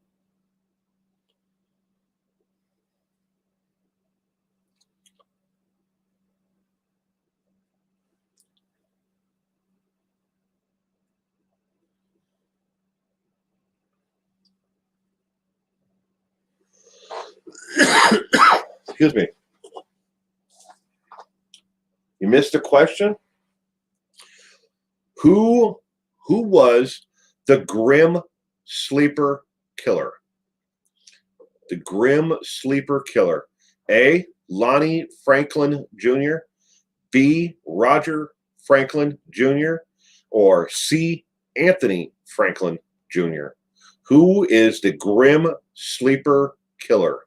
Excuse me. You missed a question? Who was the Grim Sleeper Killer? The Grim Sleeper Killer. A, Lonnie Franklin Jr., B, Roger Franklin Jr., or C, Anthony Franklin Jr.? Who is the Grim Sleeper Killer?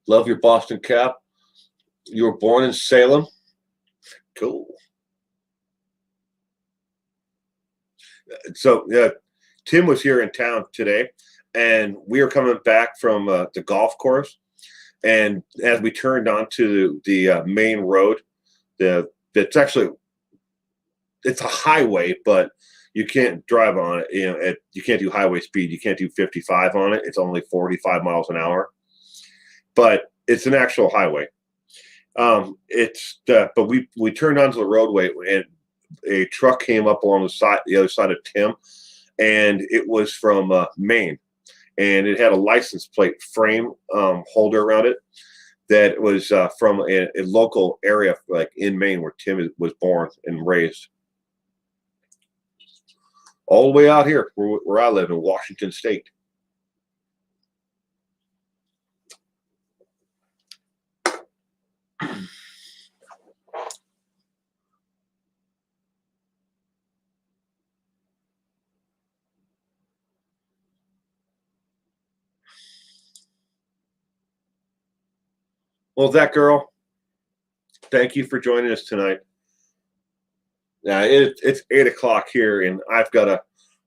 Love your Boston cap. You were born in Salem. Cool. So yeah, Tim was here in town today, and we were coming back from the golf course. And as we turned onto the main road, it's actually it's a highway, but you can't drive on it. You can't do highway speed. You can't do 55 on it. It's only 45 miles an hour, but it's an actual highway. But we turned onto the roadway, and a truck came up along the other side of Tim, and it was from Maine, and it had a license plate frame holder around it that was from a local area, like in Maine, where Tim was born and raised. All the way out here, where I live in Washington State. Well, that girl, thank you for joining us tonight. Yeah, it's 8 o'clock here, and I've got a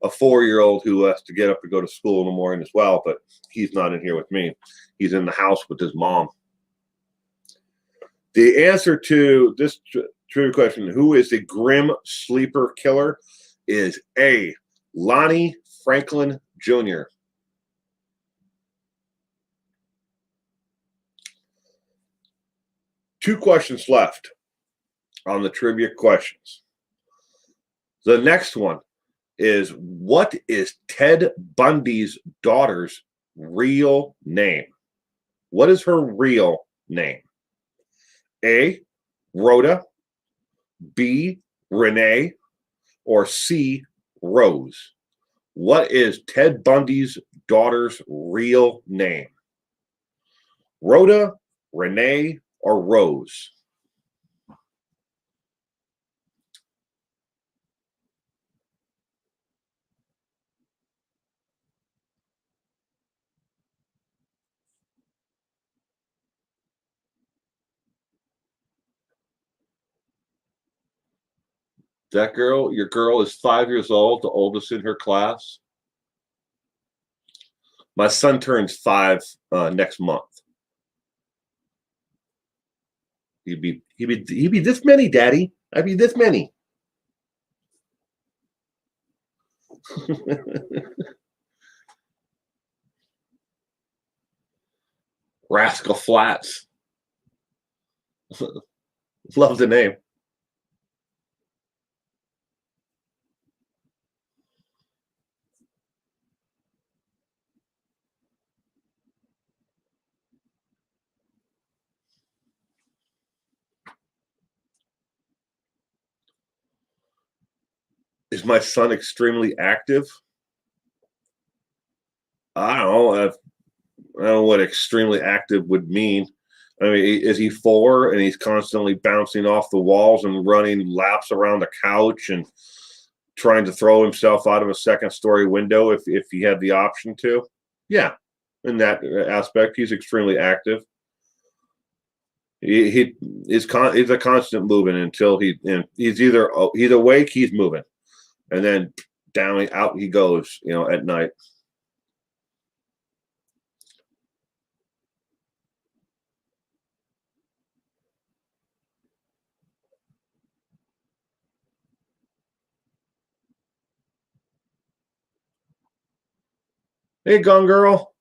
4-year-old who has to get up to go to school in the morning as well, but he's not in here with me. He's in the house with his mom. The answer to this trivia question, who is the grim sleeper killer, is A, Lonnie Franklin Jr. Two questions left on the trivia questions. The next one is, what is Ted Bundy's daughter's real name? What is her real name? A, Rhoda, B, Renee, or C, Rose? What is Ted Bundy's daughter's real name? Rhoda, Renee, or Rose? That girl, your girl is 5 years old, the oldest in her class. My son turns 5 next month. He'd be this many, Daddy. I'd be this many. Rascal Flats. Love the name. Is my son extremely active? I don't know. I don't know what extremely active would mean. I mean, is he 4 and he's constantly bouncing off the walls and running laps around the couch and trying to throw himself out of a second-story window if he had the option to? Yeah, in that aspect, he's extremely active. He's a constant moving until he's awake, he's moving, and then down out he goes, at night. Hey, Gun Girl.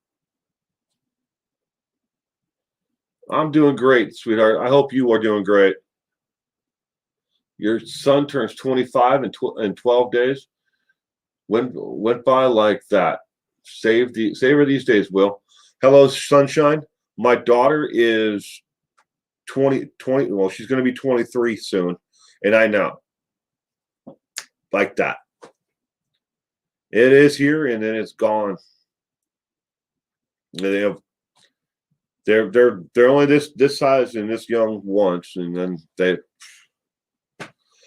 I'm doing great, sweetheart. I hope you are doing great. Your son turns 25 in 12 days. Went by like that. Savor these days, Will. Hello, sunshine. My daughter is 20. Well, she's going to be 23 soon, and I know. Like that. It is here, and then it's gone. They're only this size and this young once, and then they.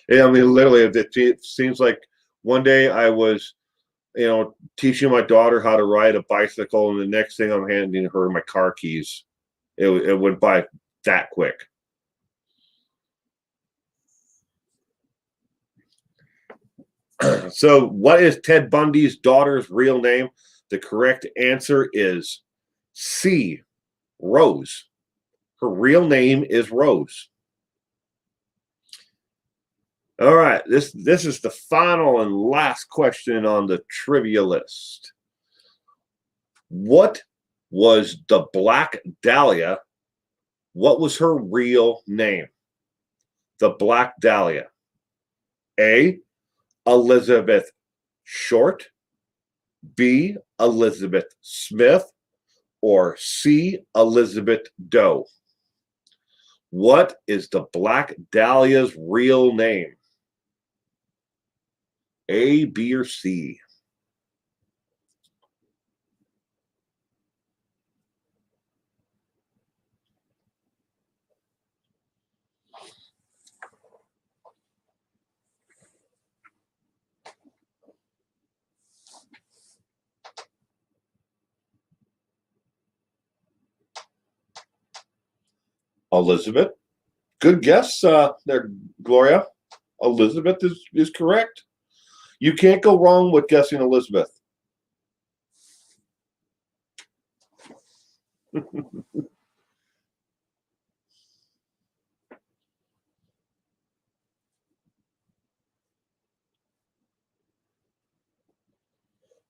Yeah, I mean, literally, it seems like one day I was, teaching my daughter how to ride a bicycle, and the next thing I'm handing her my car keys. It went by that quick. So, what is Ted Bundy's daughter's real name? The correct answer is C, Rose. Her real name is Rose. All right, this is the final and last question on the trivia list. What was the Black Dahlia? What was her real name? The Black Dahlia. A, Elizabeth Short, B, Elizabeth Smith, or C, Elizabeth Doe? What is the Black Dahlia's real name? A, B, or C? Elizabeth. Good guess there, Gloria. Elizabeth is correct. You can't go wrong with guessing Elizabeth. It's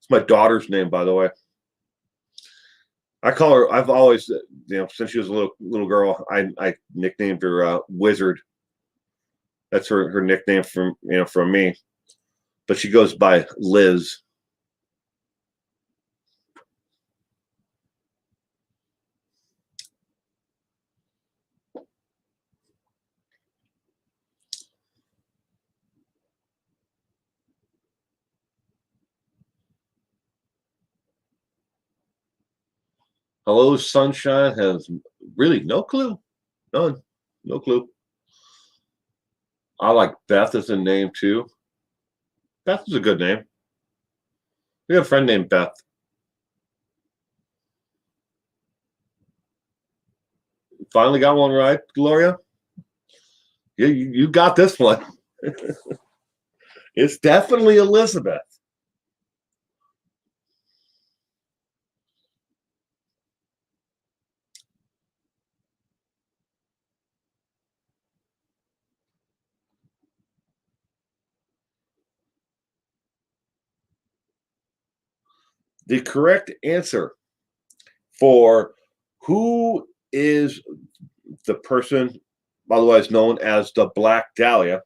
my daughter's name, by the way. I call her. I've always, since she was a little girl, I nicknamed her Wizard. That's her nickname from me. But she goes by Liz. Hello, Sunshine has really no clue. None. No clue. I like Beth as a name too. Beth is a good name. We have a friend named Beth. Finally got one right, Gloria. Yeah, you got this one. It's definitely Elizabeth. The correct answer for who is the person otherwise known as the Black Dahlia,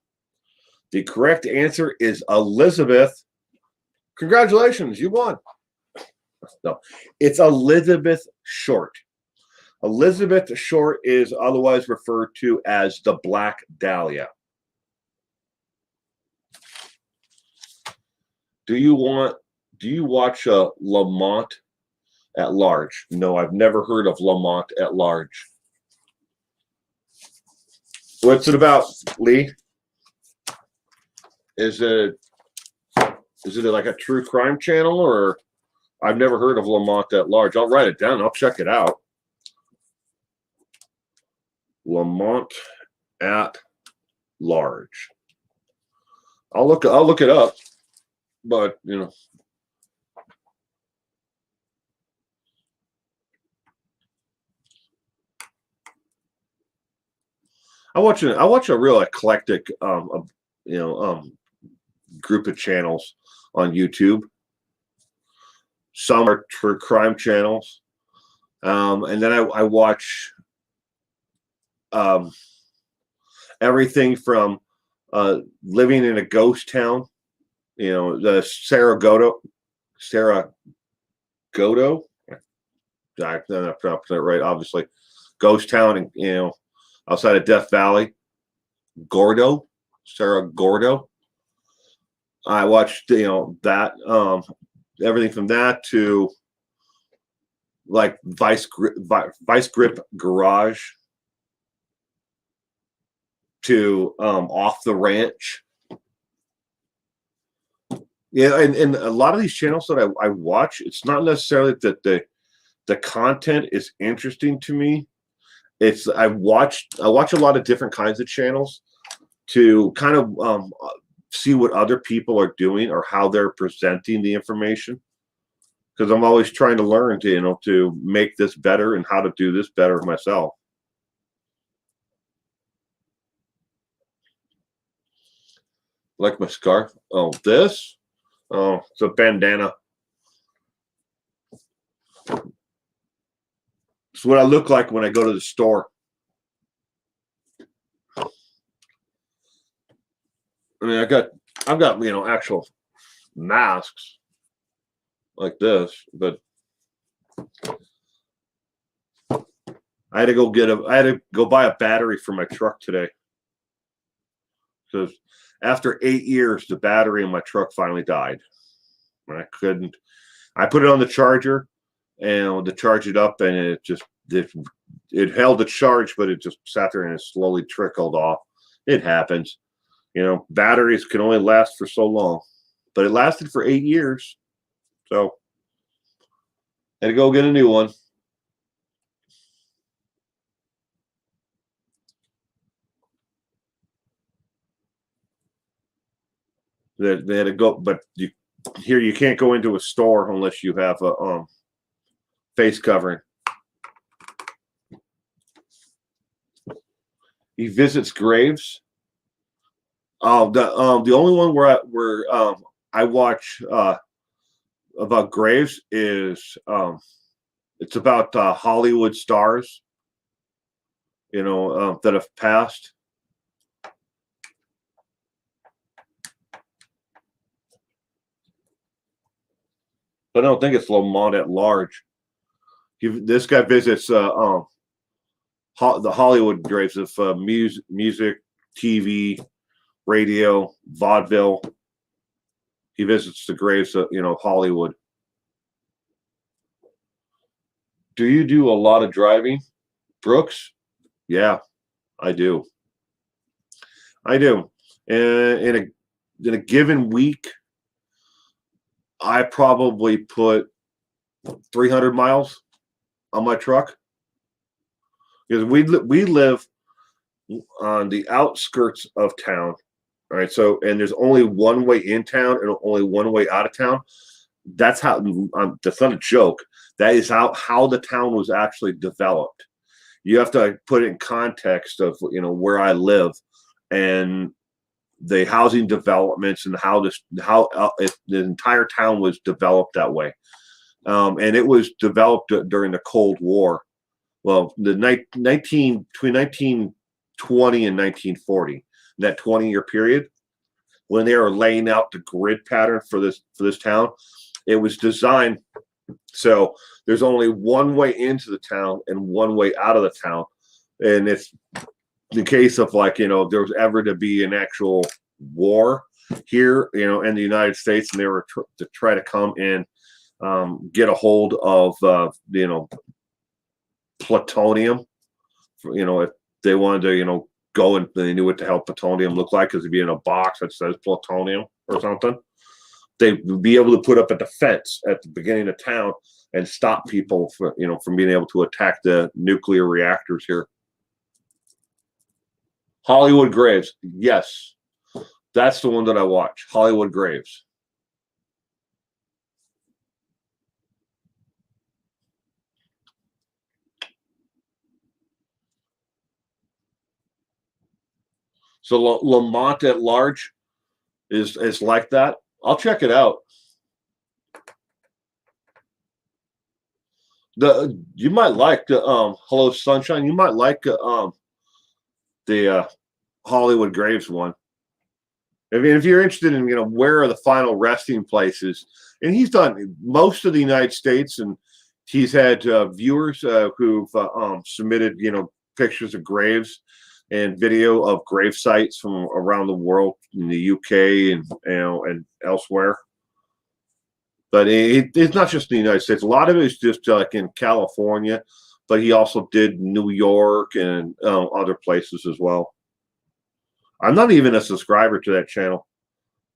the correct answer is Elizabeth. Congratulations, you won. No, it's Elizabeth Short. Elizabeth Short is otherwise referred to as the Black Dahlia. Do you watch Lamont at Large? No, I've never heard of Lamont at Large. What's it about, Lee? Is it like a true crime channel, or I've never heard of Lamont at Large? I'll write it down. I'll check it out. Lamont at Large. I'll look it up, but I watch a real eclectic group of channels on YouTube. Some are true crime channels, and then I watch everything from living in a ghost town, the Sarah Godo. I'm not pronouncing it right, obviously. Ghost town, and outside of Death Valley. Sarah Gordo. I watched that everything from that to like Vice Grip Garage to Off the Ranch. Yeah, and a lot of these channels that I watch, it's not necessarily that the content is interesting to me. it's I watch a lot of different kinds of channels to kind of see what other people are doing or how they're presenting the information, because I'm always trying to learn to to make this better and how to do this better myself. Like my scarf. Oh, this. Oh, it's a bandana. It's what I look like when I go to the store. I mean, I've got actual masks like this, but I had to go buy a battery for my truck today, because after 8 years, the battery in my truck finally died. And I put it on the charger and to charge it up, and it held the charge, but it just sat there and it slowly trickled off. It happens. Batteries can only last for so long, but it lasted for 8 years. So I had to go get a new one. They had to go, but you can't go into a store unless you have a face covering. He visits graves. The only one where I watch about graves is it's about Hollywood stars, that have passed. But I don't think it's Lamont at large. This guy visits the Hollywood graves of music, TV, radio, vaudeville. He visits the graves of Hollywood. Do you do a lot of driving, Brooks? Yeah, I do. I do. And in a given week, I probably put 300 miles on my truck, because we live on the outskirts of town. All right, so and there's only one way in town and only one way out of town. That's how. That's not a joke. That is how the town was actually developed. You have to put it in context of where I live and the housing developments and how the entire town was developed that way. And it was developed during the Cold War. Well, between 1920 and 1940, that 20-year period, when they were laying out the grid pattern for this town, it was designed so there's only one way into the town and one way out of the town. And it's the case of there was ever to be an actual war here, in the United States, and they were to try to come and get a hold of, plutonium. If they wanted to, go and they knew what the hell plutonium looked like, because it'd be in a box that says plutonium or something. They'd be able to put up a defense at the beginning of town and stop people from being able to attack the nuclear reactors here. Hollywood graves. Yes. That's the one that I watch. Hollywood graves. So Lamont at large is like that. I'll check it out. You might like the Hello Sunshine. You might like the Hollywood Graves one. I mean, if you're interested in where are the final resting places, and he's done most of the United States, and he's had viewers who've submitted pictures of graves and video of grave sites from around the world, in the UK and elsewhere. But it's not just in the United States. A lot of it is just like in California, but he also did New York and other places as well. I'm not even a subscriber to that channel.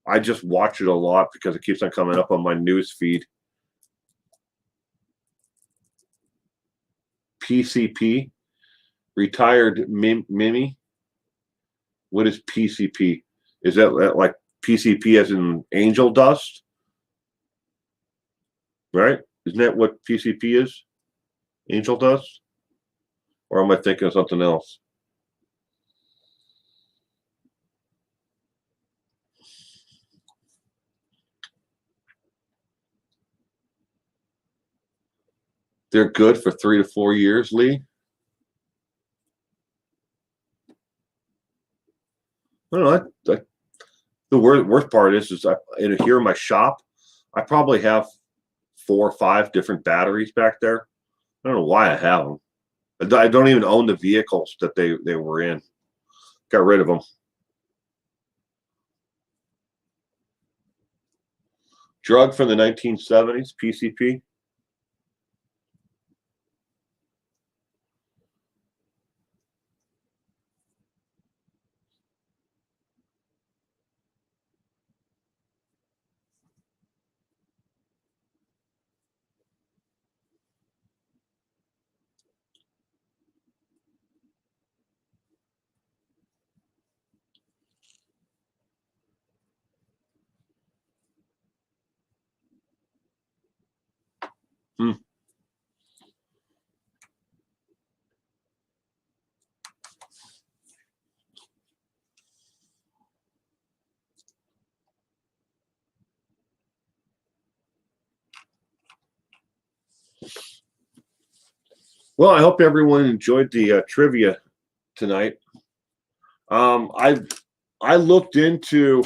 I just watch it a lot because it keeps on coming up on my news feed. PCP. Retired Mimi. What is PCP? Is that like PCP as in angel dust? Right? Isn't that what PCP is? Angel dust? Or am I thinking of something else? They're good for 3 to 4 years, Lee. I don't know. The worst part is here in my shop, I probably have 4 or 5 different batteries back there. I don't know why I have them. I don't even own the vehicles that they were in. Got rid of them. Drug from the 1970s, PCP. Hmm. Well, I hope everyone enjoyed the trivia tonight. I looked into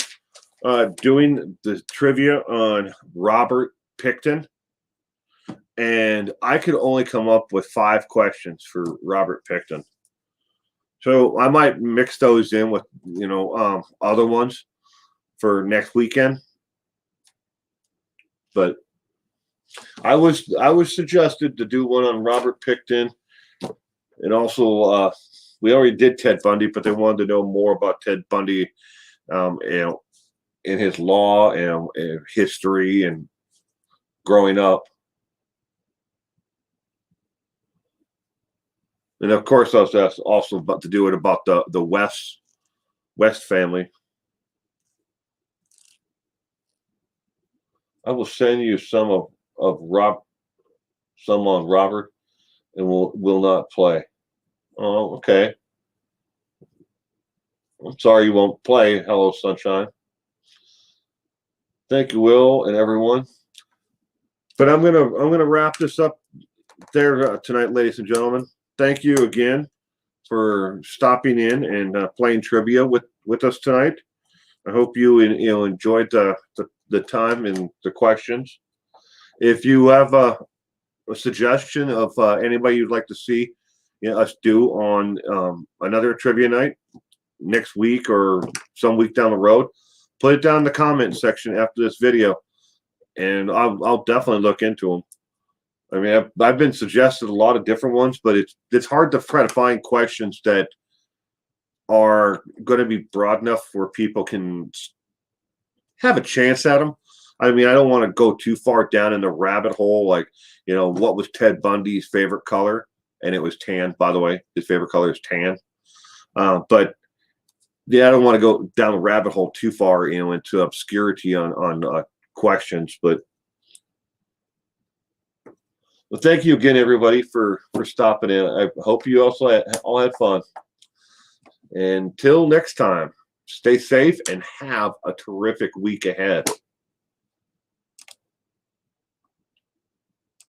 doing the trivia on Robert Pickton, and I could only come up with 5 questions for Robert Pickton. So I might mix those in with other ones for next weekend. But I was suggested to do one on Robert Pickton, and also we already did Ted Bundy, but they wanted to know more about Ted Bundy, in his law and history and growing up. And of course, I was asked also about to do it about the West family. I will send you some of some on Robert, and will not play. Oh, okay. I'm sorry you won't play. Hello, Sunshine. Thank you, Will, and everyone. But I'm gonna wrap this up there tonight, ladies and gentlemen. Thank you again for stopping in and playing trivia with us tonight. I hope you enjoyed the time and the questions. If you have a suggestion of anybody you'd like to see us do on another trivia night next week or some week down the road, put it down in the comment section after this video, and I'll definitely look into them. I mean, I've been suggested a lot of different ones, but it's hard to try to find questions that are going to be broad enough where people can have a chance at them. I mean, I don't want to go too far down in the rabbit hole, like, what was Ted Bundy's favorite color? And it was tan, by the way. His favorite color is tan. But yeah, I don't want to go down the rabbit hole too far, into obscurity on questions. But well, thank you again, everybody, for stopping in. I hope you also all had fun. Until next time, stay safe and have a terrific week ahead.